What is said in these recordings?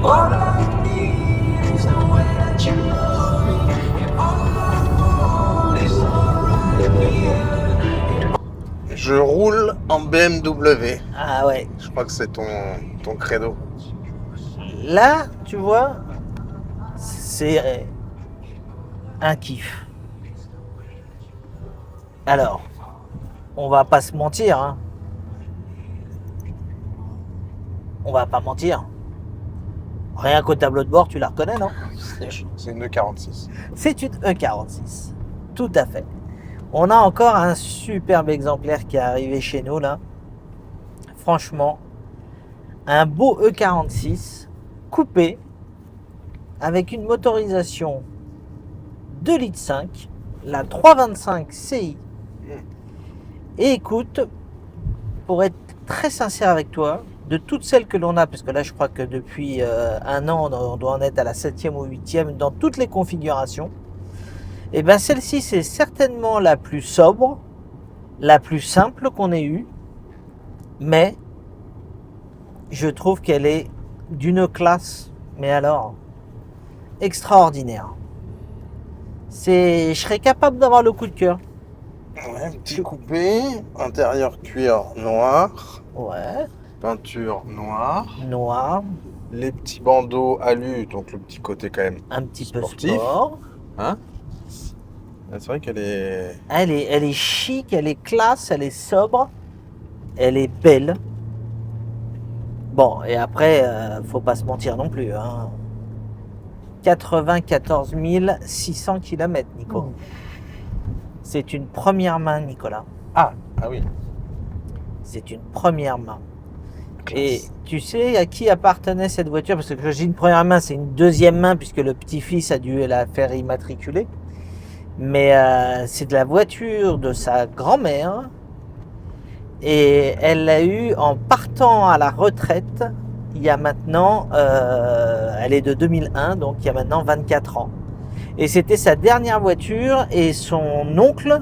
All I need is the way that you love me. And all I want is already here. Je roule en BMW. Ah ouais. Je crois que c'est ton credo. Là, tu vois, c'est un kiff. Alors, on va pas se mentir, hein. On va pas mentir. Rien qu'au tableau de bord, tu la reconnais, non? C'est une E46. C'est une E46. Tout à fait. On a encore un superbe exemplaire qui est arrivé chez nous, là. Franchement, un beau E46 coupé avec une motorisation 2,5 litres, la 325 CI. Et écoute, pour être très sincère avec toi, de toutes celles que l'on a, parce que là je crois que depuis un an on doit en être à la 7e ou 8e dans toutes les configurations, et bien celle-ci c'est certainement la plus sobre, la plus simple qu'on ait eue, mais je trouve qu'elle est d'une classe, mais alors, extraordinaire. Je serais capable d'avoir le coup de cœur. Ouais, petit coupé, intérieur cuir noir, Ouais, peinture noire, noir, les petits bandeaux alu, donc le petit côté quand même un petit sportif. peu sport. Hein. C'est vrai qu'elle est... Elle est chic, elle est classe, elle est sobre, elle est belle. Bon, et après, faut pas se mentir non plus, hein. 94 600 km, Nico. C'est une première main, Nicolas. Ah oui. C'est une première main. Classe. Et tu sais à qui appartenait cette voiture? Parce que quand je dis une première main, c'est une deuxième main puisque le petit-fils a dû la faire immatriculer. Mais c'est de la voiture de sa grand-mère. Et elle l'a eue en partant à la retraite il y a maintenant, elle est de 2001, donc il y a maintenant 24 ans. Et c'était sa dernière voiture et son oncle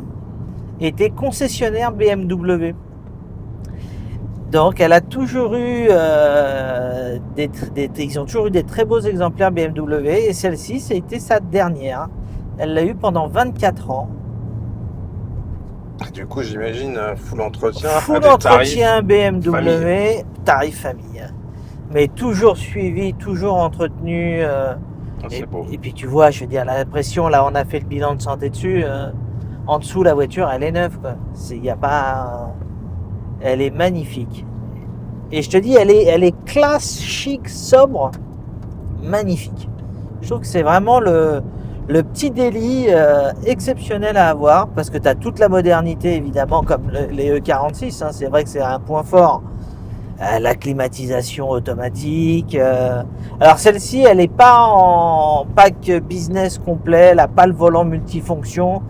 était concessionnaire BMW. Donc elle a toujours eu, ils ont toujours eu des très beaux exemplaires BMW et celle-ci, ça a été sa dernière. Elle l'a eu pendant 24 ans. Du coup, j'imagine full entretien. Full à des entretien BMW, famille. tarif famille. Mais toujours suivi, toujours entretenu. C'est beau. Et puis tu vois, je veux dire, l'impression, là on a fait le bilan de santé dessus. En dessous, la voiture, elle est neuve, quoi. Y a pas... Elle est magnifique. Et je te dis, elle est classe, chic, sobre, magnifique. Je trouve que c'est vraiment le petit délit exceptionnel à avoir, parce que tu as toute la modernité, évidemment, comme les E46, hein, c'est vrai que c'est un point fort. La climatisation automatique. Alors celle-ci, elle n'est pas en pack business complet, elle n'a pas le volant multifonction.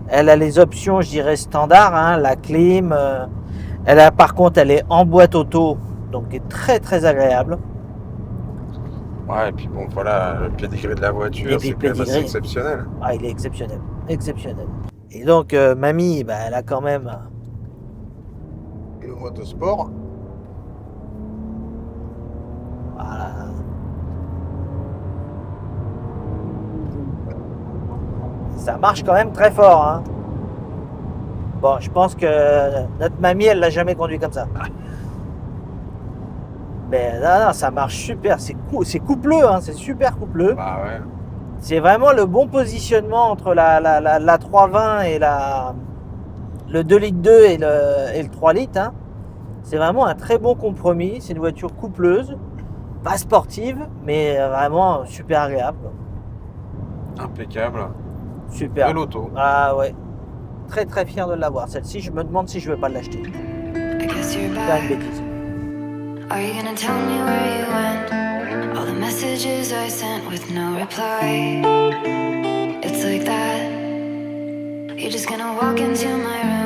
Elle a les options, je dirais, standard, hein, la clim. Par contre, elle est en boîte auto, donc est très très agréable. Ouais, et puis bon, voilà, le pédigré de la voiture, c'est quand même assez exceptionnel. Ah, il est exceptionnel, exceptionnel. Et donc, mamie, bah, elle a quand même... Le mode sport. Voilà. Ça marche quand même très fort, hein. Bon, je pense que notre mamie, elle l'a jamais conduit comme ça. Mais non, ça marche super. C'est coupleux, hein, c'est super coupleux. Bah ouais. C'est vraiment le bon positionnement entre la 320 et le 2 litres 2 et le 3 litres. Hein. C'est vraiment un très bon compromis. C'est une voiture coupleuse, pas sportive, mais vraiment super agréable. Impeccable. Super. Belle auto. Ah ouais. Très très fier de l'avoir. Celle-ci, je me demande si je vais pas l'acheter. C'est une bêtise. Are you gonna tell me where you went? All the messages I sent with no reply. It's like that. You're just gonna walk into my room.